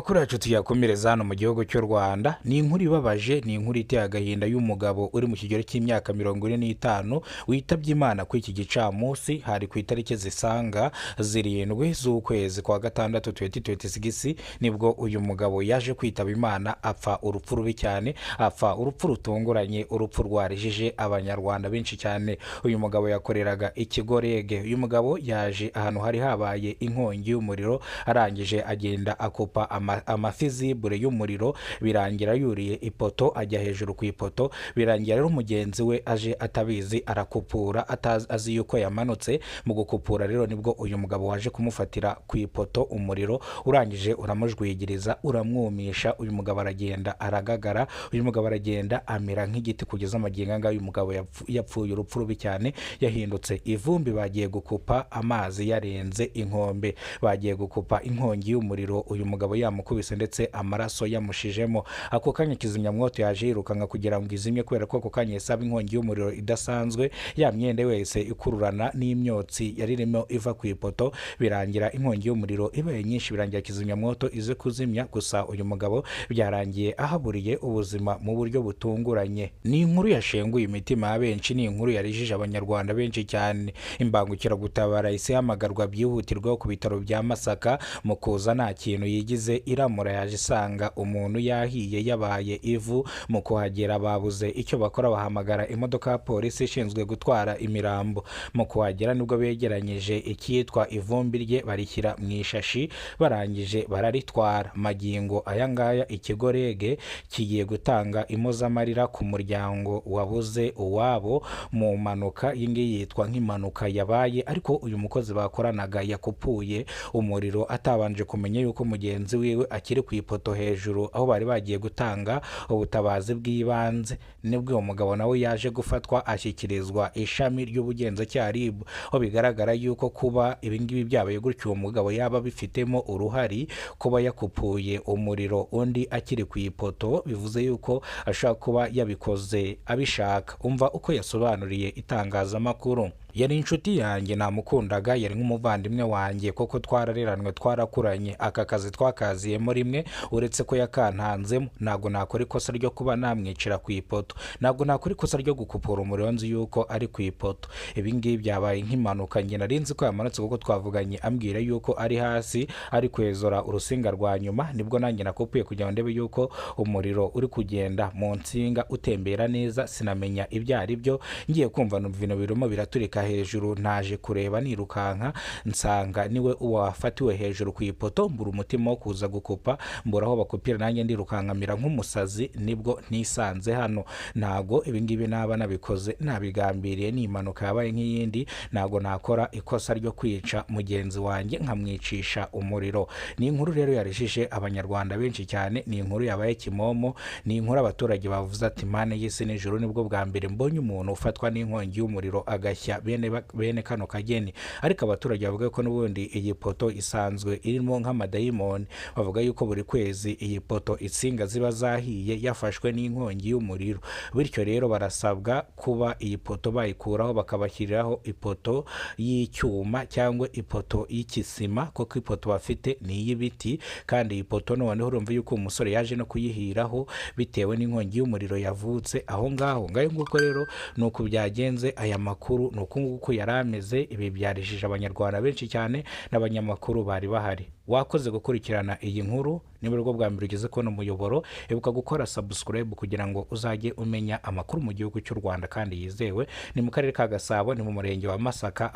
Amakuru yacu tuyakomereza hano mu gihugu cy'u Rwanda. Ni inkuru ibabaje, ni inkuru iteye agahinda y'umugabo uri mu kigero cy'imyaka 45 witabye Imana ku iki gicamunsi hari ku itariki zisanga 7 z'ukwezi kwa gatandatu 2026 nibwo uyu mugabo yaje kwitaba Imana apfa urupfu rubi cyane, apfa urupfu rutunguranye, urupfu rwarijije abanyarwanda benshi cyane. Uyu mugabo yakoreraga ikigo REG. Uyu mugabo yaje ahantu hari habaye inkongi y'umuriro, arangije agenda akopa amafizibure y'umuriro, birangira yuriye ipoto ajya hejuru ku ipoto. Birangira rero mugenzi we aje atabizi arakupura azi yuko yamanutse. Mu gukupura rero nibwo uyu mugabo waje kumufatira ku ipoto umuriro, urangije uramujwigiriza uramwumisha. Uyu mugabo aragenda aragagara, uyu mugabo aragenda amera nk'igiti kugeza amagingo anga. Uyu mugabo yapfuye urupfu rubi cyane, yahindutse ivumbi. Bagiye gukupa amazi yarenze inkombe, bagiye gukupa inkongi y'umuriro, uyu mugabo yamukubise ndetse amaraso yamushijemo. Ako kanya kizimyamwoto yaje yirukanka kugira ngo izimye, kubera ko ako kanya yasaba inkongi y'umuriro idasanzwe, ya myenda wese ikururana n'imyotsi yaririmo iva ku ipoto. Birangira inkongi y'umuriro ibaye nyinshi, birangira kizimyamwoto ize kuzimya. Gusa uyu mugabo byarangiye ahaburiye ubuzima mu buryo butunguranye. Ni inkuru yashenguye imitima ya benshi, ni inkuru yarijije abanyarwanda benshi cyane. Imbangukiragutabara isi hamagarwa byihutirwa ku bitaro bya Masaka. Mu kuza nta kintu yigize, iramura yaje isanga umuntu yahiye yabaye ivu. Mu kuhagera babuze icyo bakora, bahamagara imodoka ya polisi ishinzwe gutwara imirambo. Mu kuhagera nibwo begeranyije icyitwa ivumbi rye barishyira mu ishashi, barangije bararitwara. Magingo aya ngaya ikigo REG kigiye gutanga impozamarira ku muryango wabuze uwabo mu mpanuka. Iyi ngiyi yitwa nk'impanuka yabaye, ariko uyu mukozi bakoranaga yakupuye umuriro atabanje kumenya yuko mugenzi wiwe akiri ku ipoto hejuru aho bari bagiye gutanga ubutabazi bw'ibanze. Nibwo uwo mugabo nawe yaje gufatwa ashyikirizwa ishami ry'ubugenzacyaha RIB, aho bigaragara yuko kuba ibingibi byabaye gutyo uwo mugabo yaba bifitemo uruhari, kuba yakupuye umuriro undi akiri ku ipoto, bivuze yuko ashaka kuba yabikoze abishaka. Umva uko yasobanuriye itangazamakuru: yari inshuti yanjye, namukundaga, yari nk'umuvandimwe wanjye, koko twarareranwe, twarakuranye, aka kazi twakaziyemo rimwe, uretse ko yakantanzemo. Ntabwo nakora ikosa ryo kuba namwicira ku ipoto, ntabwo nakora ikosa ryo gukupura umuriro nzi yuko ari ku ipoto. Ibi ngibi byabaye nk'impanuka, njye nari nzi ko yamanutse kuko twavuganye ambwira yuko ari hasi ari kwezora urusinga rwa nyuma. Nibwo nanjye nakupuye kugira ngo ndebe yuko umuriro uri kugenda mu nsinga utembera neza, sinamenya ibyo ari byo. Ngiye kumva numva ibintu birimo biraturika hejuru, naje kureba nirukanka nsanga niwe wafatiwe hejuru ku ipoto. Mbura umutima wo kuza gukupa, mbura aho bakupira, nanjye ndirukankamira nk'umusazi. Nibwo nisanze hano. Ntago ibingibi naba nabikoze nabigambiriye, ni impanuka yabaye nk'iyindi. Ntago nakora ikosa ryo kwica mugenzi wanjye nkamwicisha umuriro. Ni inkuru rero yarijije abanyarwanda benshi cyane, ni inkuru yabaye kimomo, ni inkuru abaturage bavuze ati Mana y'isi n'ijuru, nibwo bwa mbere mbonye umuntu ufatwa n'inkongi y'umuriro agashya bene kano kageni. Ariko abaturage bavuga ko n'ubundi iyi poto isanzwe irimo nk'amadayimoni, bavuga yuko buri kwezi iyi poto insinga ziba zahiye yafashwe n'inkongi y'umuriro. Bityo rero barasabwa kuba iyi poto bayikuraho bakabashyiriraho ipoto y'icyuma cyangwa ipoto y'ikisima, kuko ipoto bafite ni iy'ibiti. kandi iyi poto noneho urumva yuko umusore yaje no kuyihiraho bitewe n'inkongi y'umuriro yavutse aho ngaho. Ngayo nguko rero nuko byagenze. Aya makuru nuko nguko yari ameze. Ibi byarijije abanyarwanda benshi cyane, n'abanyamakuru bari bahari. Wakoze gukurikirana iyi nkuru, niba rwo bwa mbere ugeze kubona umuyoboro, ibuka gukora subscribe kugira ngo uzajye umenya amakuru mu gihugu cy'u Rwanda kandi yizewe. Ni mu karere ka Gasabo, ni mu murenge wa Masaka.